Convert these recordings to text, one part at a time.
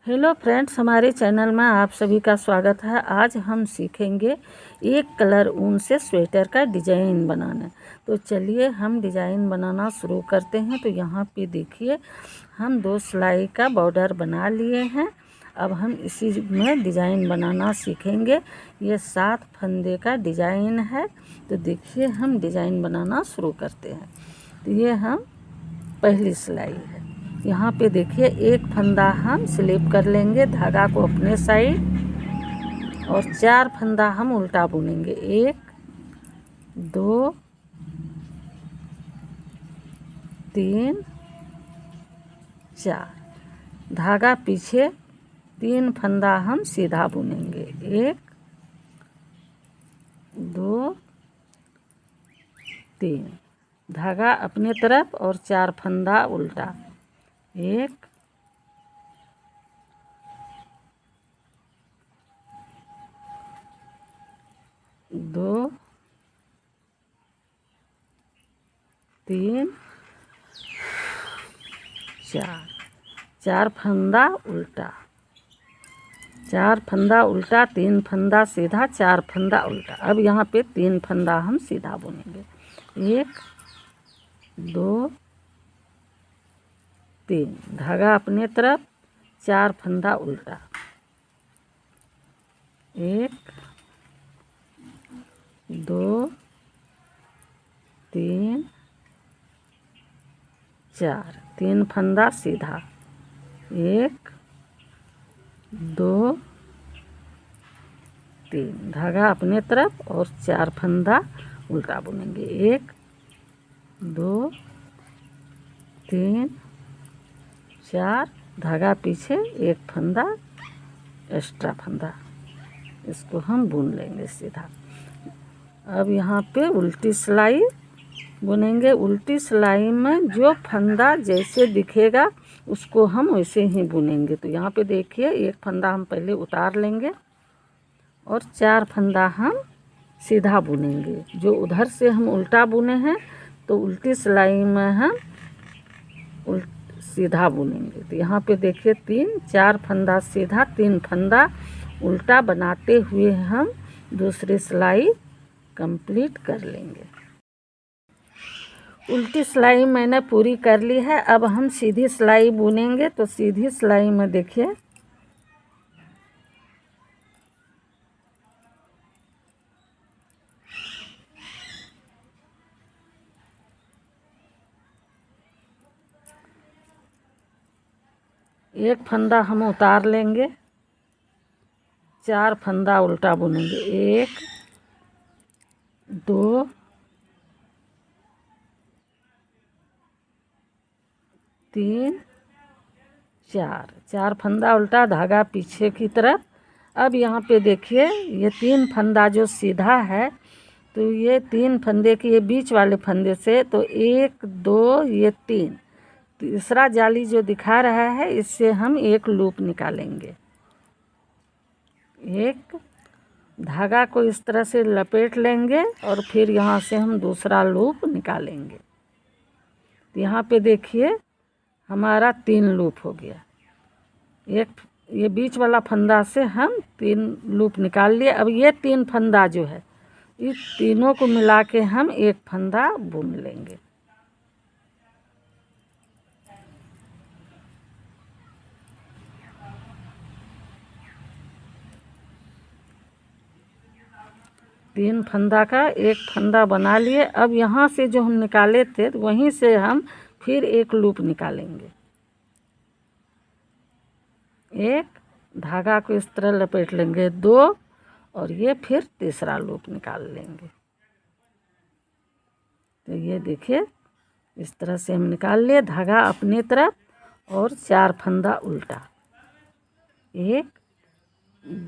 Hello friends, हमारे channel में आप सभी का स्वागत है। आज हम सीखेंगे एक कलर ऊन से स्वेटर का डिज़ाइन बनाना। तो चलिए हम डिज़ाइन बनाना शुरू करते हैं। तो यहाँ पे देखिए हम 2 सिलाई का बॉर्डर बना लिए हैं। अब हम इसी में डिज़ाइन बनाना सीखेंगे। ये 7 फंदे का डिज़ाइन है। तो देखिए हम डिज़ाइन बनाना शुरू करते हैं। तो ये हम पहली सिलाई है। यहाँ पे देखिए एक फंदा हम स्लिप कर लेंगे धागा को अपने साइड और 4 फंदा हम उल्टा बुनेंगे। 1 2 3 4 धागा पीछे 3 फंदा हम सीधा बुनेंगे। 1 2 3 धागा अपने तरफ और 4 फंदा उल्टा। 1 2 3 4 4 फंदा उल्टा, 4 फंदा उल्टा, 3 फंदा सीधा, 4 फंदा उल्टा। अब यहाँ पे 3 फंदा हम सीधा बुनेंगे। 1 2 3 धागा अपने तरफ, 4 फंदा उल्टा। 1 2 3 4 3 फंदा सीधा। 1 2 3 धागा अपने तरफ और 4 फंदा उल्टा बुनेंगे। 1 2 3 4 धागा पीछे 1 फंदा एक्स्ट्रा फंदा, इसको हम बुन लेंगे सीधा। अब यहाँ पे उल्टी सिलाई बुनेंगे। उल्टी सिलाई में जो फंदा जैसे दिखेगा उसको हम वैसे ही बुनेंगे। तो यहाँ पे देखिए एक फंदा हम पहले उतार लेंगे और 4 फंदा हम सीधा बुनेंगे। जो उधर से हम उल्टा बुने हैं तो उल्टी सिलाई में हम सीधा बुनेंगे। तो यहाँ पे देखिए 4 फंदा सीधा, 3 फंदा उल्टा बनाते हुए हम दूसरी सिलाई कंप्लीट कर लेंगे। उल्टी सिलाई मैंने पूरी कर ली है। अब हम सीधी सिलाई बुनेंगे। तो सीधी सिलाई में देखिए एक फंदा हम उतार लेंगे, 4 फंदा उल्टा बुनेंगे। 1 2 3 4 4 फंदा उल्टा, धागा पीछे की तरफ। अब यहाँ पे देखिए ये 3 फंदा जो सीधा है, तो ये 3 फंदे के ये बीच वाले फंदे से तो 1 2 ये 3 तीसरा जाली जो दिखा रहा है इससे हम एक लूप निकालेंगे। एक धागा को इस तरह से लपेट लेंगे और फिर यहाँ से हम दूसरा लूप निकालेंगे। तो यहाँ पे देखिए हमारा 3 लूप हो गया। एक ये बीच वाला फंदा से हम 3 लूप निकाल लिए। अब ये 3 फंदा जो है इस तीनों को मिला के हम एक फंदा बुन लेंगे। तीन फंदा का एक फंदा बना लिए। अब यहाँ से जो हम निकाले थे तो वहीं से हम फिर एक लूप निकालेंगे। एक धागा को इस तरह लपेट लेंगे, 2 और ये फिर तीसरा लूप निकाल लेंगे। तो ये देखिए इस तरह से हम निकाल लिए। धागा अपनी तरफ और 4 फंदा उल्टा। 1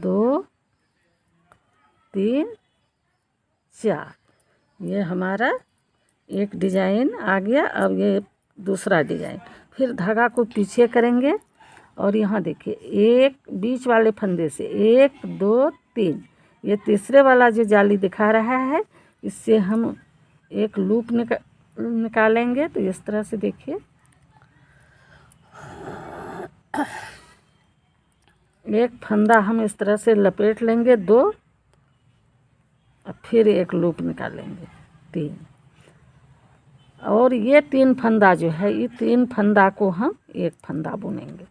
2 3 4 ये हमारा एक डिजाइन आ गया। अब ये दूसरा डिजाइन, फिर धागा को पीछे करेंगे और यहाँ देखिए एक बीच वाले फंदे से 1 2 3 ये तीसरे वाला जो जाली दिखा रहा है इससे हम एक लूप निकालेंगे। तो इस तरह से देखिए एक फंदा हम इस तरह से लपेट लेंगे 2, और फिर एक लूप निकालेंगे 3, और ये 3 फंदा जो है, ये 3 फंदा को हम एक फंदा बुनेंगे।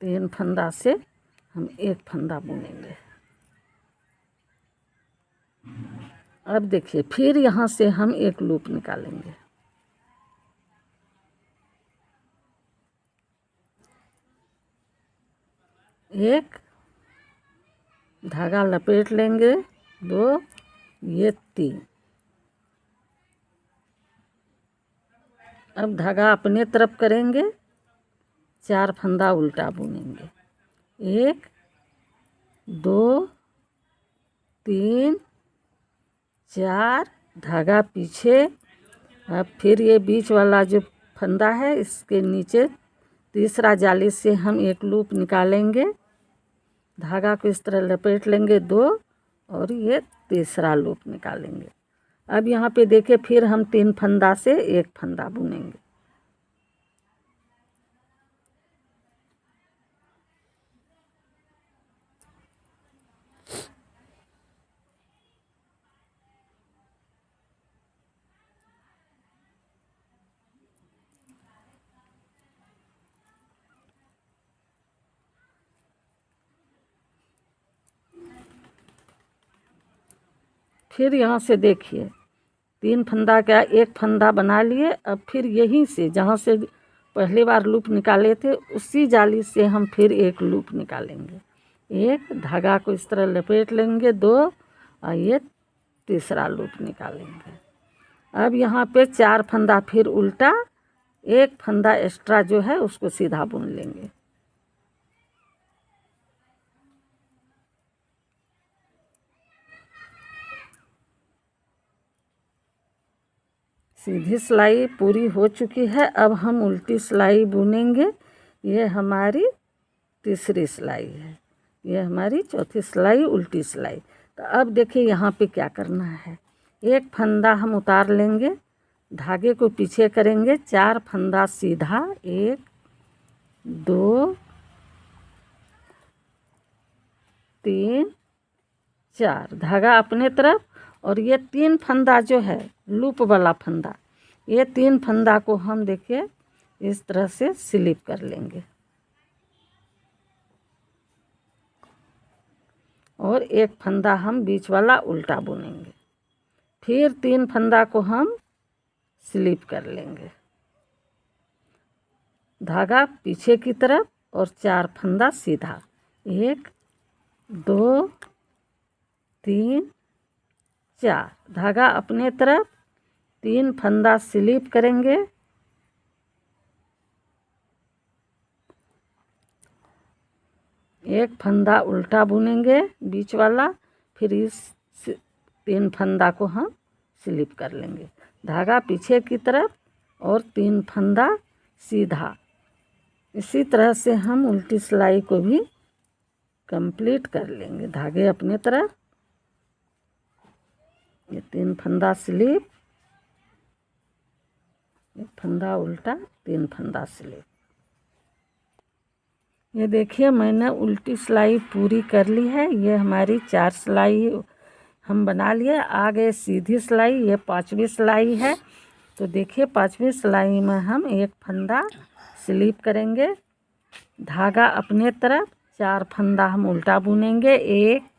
तीन फंदा से हम एक फंदा बुनेंगे। अब देखिए, फिर यहाँ से हम एक लूप निकालेंगे। एक धागा लपेट लेंगे 2, ये 3। अब धागा अपने तरफ करेंगे, 4 फंदा उल्टा बुनेंगे। 1 2 3 4, धागा पीछे। अब फिर ये बीच वाला जो फंदा है, इसके नीचे तीसरा जाली से हम एक लूप निकालेंगे। धागा को इस तरह लपेट लेंगे 2, और ये तीसरा लूप निकालेंगे। अब यहाँ पे देखिए, फिर हम 3 फंदा से एक फंदा बुनेंगे। फिर यहाँ से देखिए, 3 फंदा का एक फंदा बना लिए। अब फिर यहीं से, जहाँ से पहली बार लूप निकाले थे, उसी जाली से हम फिर एक लूप निकालेंगे। एक धागा को इस तरह लपेट लेंगे 2, और ये तीसरा लूप निकालेंगे। अब यहाँ पे 4 फंदा फिर उल्टा, एक फंदा एक्स्ट्रा जो है उसको सीधा बुन लेंगे। सीधी सिलाई पूरी हो चुकी है। अब हम उल्टी सिलाई बुनेंगे। ये हमारी तीसरी सिलाई है, ये हमारी चौथी सिलाई उल्टी सिलाई। तो अब देखिए, यहाँ पे क्या करना है। एक फंदा हम उतार लेंगे, धागे को पीछे करेंगे, 4 फंदा सीधा, 1 2 3 4, धागा अपने तरफ। और ये 3 फंदा जो है, लूप वाला फंदा, ये 3 फंदा को हम देखिए इस तरह से स्लिप कर लेंगे, और एक फंदा हम बीच वाला उल्टा बुनेंगे। फिर 3 फंदा को हम स्लिप कर लेंगे, धागा पीछे की तरफ, और 4 फंदा सीधा, 1 2 3 4, धागा अपने तरफ, 3 फंदा स्लिप करेंगे, एक फंदा उल्टा बुनेंगे बीच वाला। फिर इस 3 फंदा को हम स्लिप कर लेंगे, धागा पीछे की तरफ, और 3 फंदा सीधा। इसी तरह से हम उल्टी सिलाई को भी कंप्लीट कर लेंगे। धागे अपने तरफ, ये 3 फंदा स्लिप, एक फंदा उल्टा, 3 फंदा स्लिप। ये देखिए, मैंने उल्टी सिलाई पूरी कर ली है। ये हमारी 4 सिलाई हम बना लिए। आगे सीधी सिलाई, ये 5वीं सिलाई है। तो देखिए, 5वीं सिलाई में हम एक फंदा स्लिप करेंगे, धागा अपने तरफ, 4 फंदा हम उल्टा बुनेंगे, 1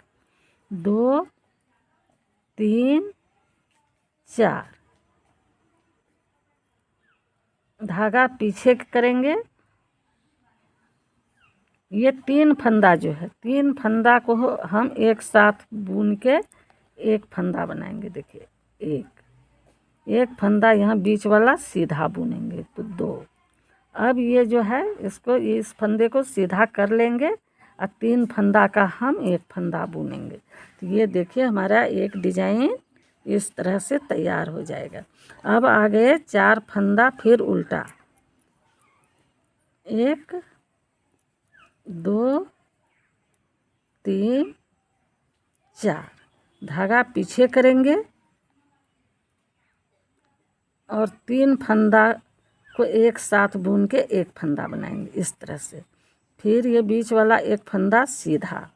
2 3 4, धागा पीछे करेंगे। ये 3 फंदा जो है, 3 फंदा को हम एक साथ बुन के एक फंदा बनाएंगे। देखिए, एक फंदा यहाँ बीच वाला सीधा बुनेंगे, तो 2। अब ये जो है, इसको, इस फंदे को सीधा कर लेंगे, और 3 फंदा का हम एक फंदा बुनेंगे। तो ये देखिए, हमारा एक डिजाइन इस तरह से तैयार हो जाएगा। अब आगे 4 फंदा फिर उल्टा, 1 2 3 4, धागा पीछे करेंगे, और 3 फंदा को एक साथ बुन के एक फंदा बनाएंगे इस तरह से। फिर ये बीच वाला एक फंदा सीधा।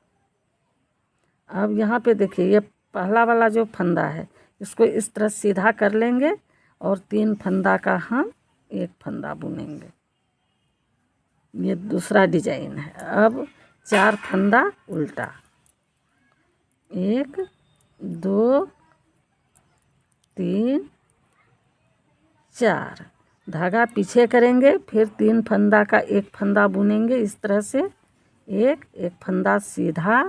अब यहाँ पे देखिए ये पहला वाला जो फंदा है इसको इस तरह सीधा कर लेंगे और 3 फंदा का हम एक फंदा बुनेंगे। ये दूसरा डिजाइन है। अब 4 फंदा उल्टा, 1 2 3 4, धागा पीछे करेंगे, फिर 3 फंदा का एक फंदा बुनेंगे इस तरह से, एक फंदा सीधा,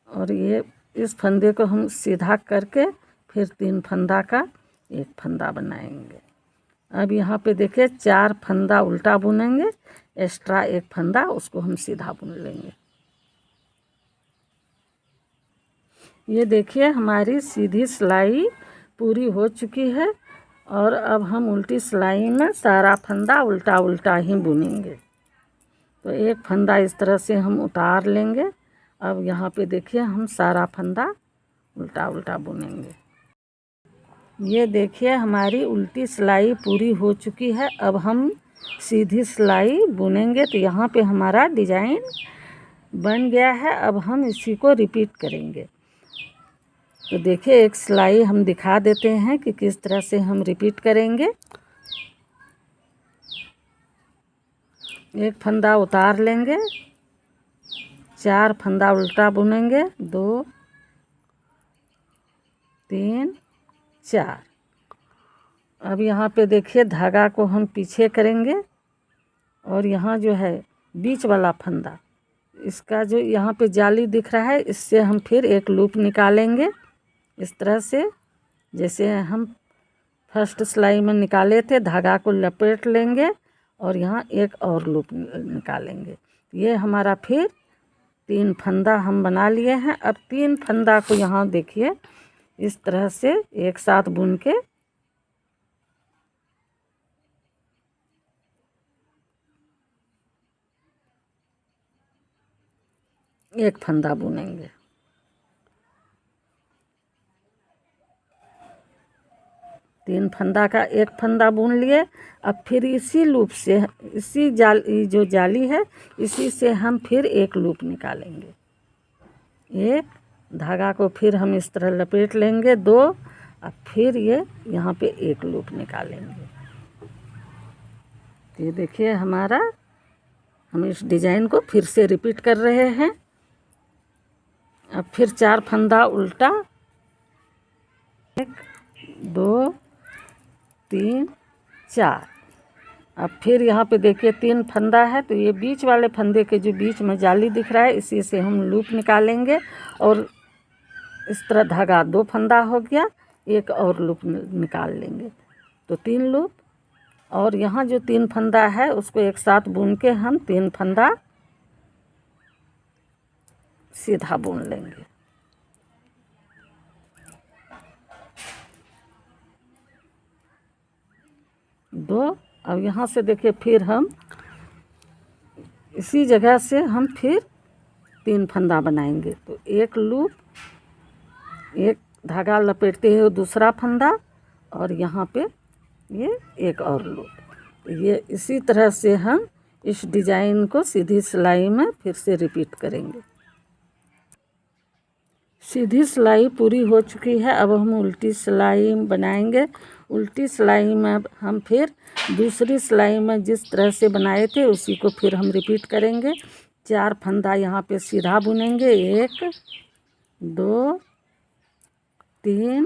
और ये इस फंदे को हम सीधा करके फिर 3 फंदा का एक फंदा बनाएंगे। अब यहाँ पे देखिए 4 फंदा उल्टा बुनेंगे, एक्स्ट्रा एक फंदा उसको हम सीधा बुन लेंगे। ये देखिए हमारी सीधी सिलाई पूरी हो चुकी है और अब हम उल्टी सिलाई में सारा फंदा उल्टा उल्टा ही बुनेंगे। तो एक फंदा इस तरह से हम उतार लेंगे। अब यहाँ पे देखिए हम सारा फंदा उल्टा उल्टा बुनेंगे। ये देखिए हमारी उल्टी सिलाई पूरी हो चुकी है। अब हम सीधी सिलाई बुनेंगे। तो यहाँ पे हमारा डिजाइन बन गया है। अब हम इसी को रिपीट करेंगे। तो देखिए एक सिलाई हम दिखा देते हैं कि किस तरह से हम रिपीट करेंगे। एक फंदा उतार लेंगे, 4 फंदा उल्टा बुनेंगे, 2 3 4। अब यहाँ पे देखिए धागा को हम पीछे करेंगे और यहाँ जो है बीच वाला फंदा, इसका जो यहाँ पे जाली दिख रहा है, इससे हम फिर एक लूप निकालेंगे इस तरह से, जैसे हम फर्स्ट सिलाई में निकाले थे। धागा को लपेट लेंगे और यहाँ एक और लूप निकालेंगे। ये हमारा फिर 3 फंदा हम बना लिए हैं। अब 3 फंदा को यहाँ देखिए इस तरह से एक साथ बुन के एक फंदा बुनेंगे। तीन फंदा का एक फंदा बुन लिए। अब फिर इसी लूप से, इसी जो जाली है, इसी से हम फिर एक लूप निकालेंगे। एक धागा को फिर हम इस तरह लपेट लेंगे 2। अब फिर ये यहाँ पे एक लूप निकालेंगे। ये देखिए हमारा, हम इस डिजाइन को फिर से रिपीट कर रहे हैं। अब फिर 4 फंदा उल्टा, 1 2 3 4। अब फिर यहाँ पे देखिए 3 फंदा है, तो ये बीच वाले फंदे के जो बीच में जाली दिख रहा है, इसी से हम लूप निकालेंगे और इस तरह धागा 2 फंदा हो गया, एक और लूप निकाल लेंगे। तो 3 लूप, और यहाँ जो 3 फंदा है उसको एक साथ बुन के हम 3 फंदा सीधा बुन लेंगे। दो। अब यहाँ से देखिए फिर हम इसी जगह से हम फिर 3 फंदा बनाएंगे। तो एक लूप, एक धागा लपेटते हुए दूसरा फंदा, और यहाँ पे ये एक और लूप। ये इसी तरह से हम इस डिजाइन को सीधी सिलाई में फिर से रिपीट करेंगे। सीधी सिलाई पूरी हो चुकी है। अब हम उल्टी सिलाई बनाएंगे। उल्टी सिलाई में हम फिर दूसरी सिलाई में जिस तरह से बनाए थे उसी को फिर हम रिपीट करेंगे। 4 फंदा यहाँ पे सीधा बुनेंगे, 1 2 3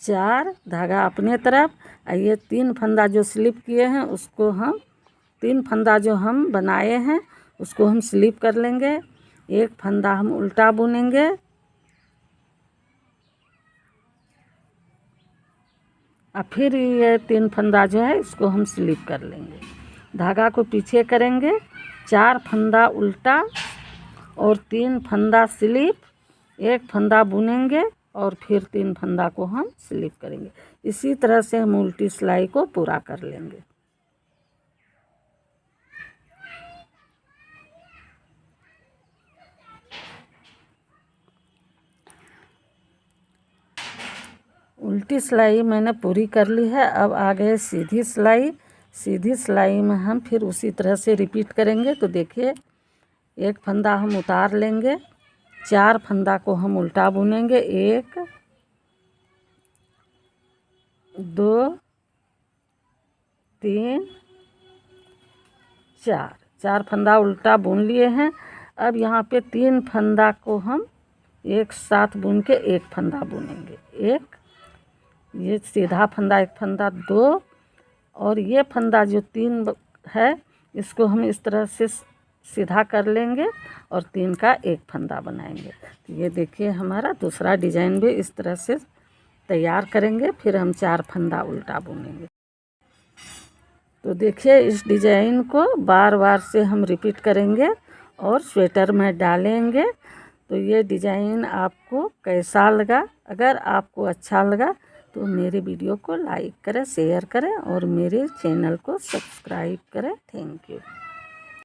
4, धागा अपने तरफ। ये 3 फंदा जो स्लिप किए हैं उसको हम, 3 फंदा जो हम बनाए हैं उसको हम स्लिप कर लेंगे। एक फंदा हम उल्टा बुनेंगे, और फिर ये 3 फंदा जो है इसको हम स्लिप कर लेंगे। धागा को पीछे करेंगे, 4 फंदा उल्टा और 3 फंदा स्लिप, एक फंदा बुनेंगे और फिर 3 फंदा को हम स्लिप करेंगे। इसी तरह से हम उल्टी सिलाई को पूरा कर लेंगे। उल्टी सिलाई मैंने पूरी कर ली है। अब आ गए सीधी सिलाई। सीधी सिलाई में हम फिर उसी तरह से रिपीट करेंगे। तो देखिए, एक फंदा हम उतार लेंगे, 4 फंदा को हम उल्टा बुनेंगे। 1 2 3 4 फंदा उल्टा बुन लिए हैं। अब यहाँ पे 3 फंदा को हम एक साथ बुन के एक फंदा बुनेंगे। एक ये सीधा फंदा, एक फंदा, 2 और ये फंदा जो 3 है इसको हम इस तरह से सीधा कर लेंगे और 3 का एक फंदा बनाएंगे। तो ये देखिए, हमारा दूसरा डिजाइन भी इस तरह से तैयार करेंगे। फिर हम 4 फंदा उल्टा बुनेंगे। तो देखिए, इस डिजाइन को बार बार से हम रिपीट करेंगे और स्वेटर में डालेंगे। तो ये डिजाइन आपको कैसा लगा? अगर आपको अच्छा लगा तो मेरे वीडियो को लाइक करें, शेयर करें और मेरे चैनल को सब्सक्राइब करें। Thank you.